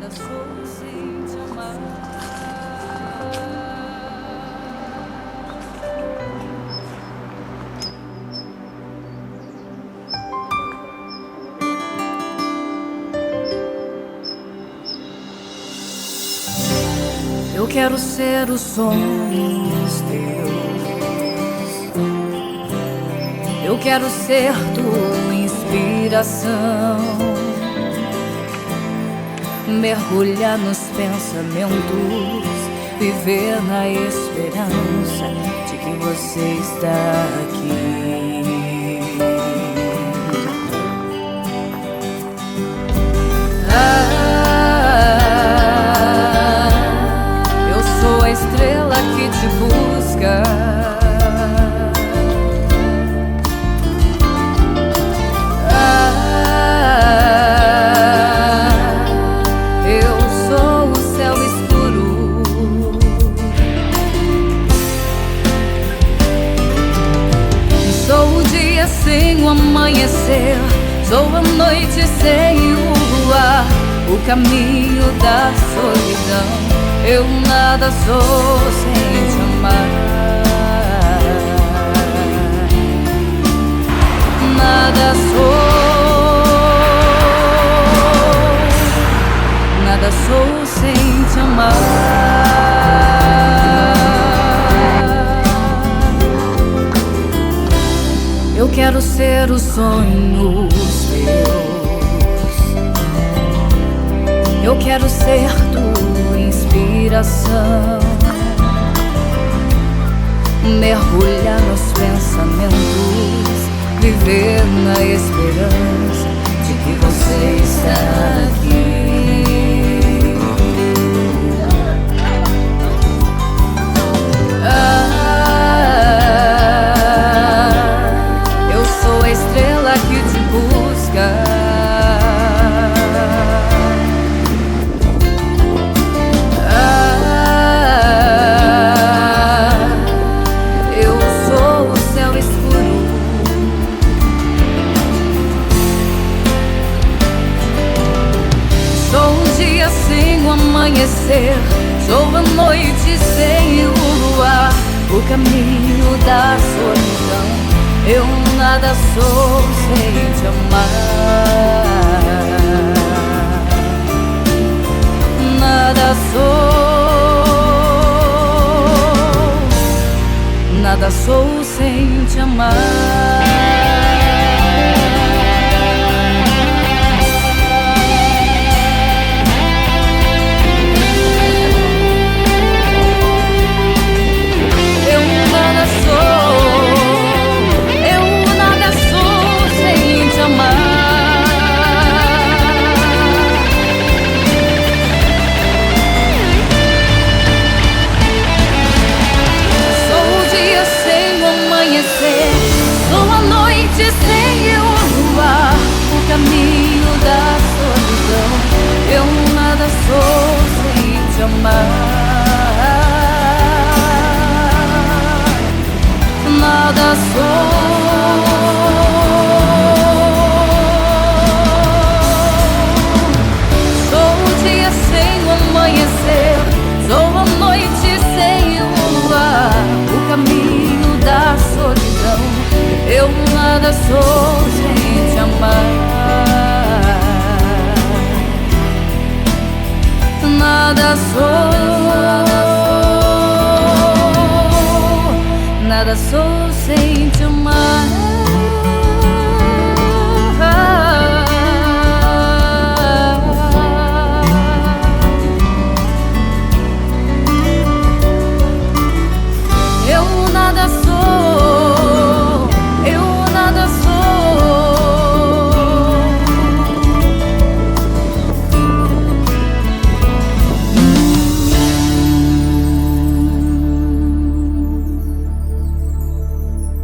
Nada sou sem te amar. Eu quero ser os sonhos teus. Eu quero ser tua inspiração. Mergulhar nos pensamentos, viver na esperança de que você está aqui. Eu sou a estrela que te busca. Sem o amanhecer, sou a noite sem o luar, o caminho da solidão. Eu nada sou sem te amar. Nada sou sem te amar. Eu quero ser os sonhos teus. Eu quero ser tua inspiração. Mergulhar nos pensamentos, viver na esperança de que você está aqui. Sem o amanhecer, sou a noite sem o luar, o caminho da solidão. Eu nada sou sem te amar. Nada sou sem te amar. Sou a noite sem o luar, o caminho da solidão. Eu nada sou sem te amar. Nada sou. Sou o dia sem o amanhecer, sou a noite sem o luar, o caminho da solidão. Eu nada sou sem te amar. Nada sou sem te amar.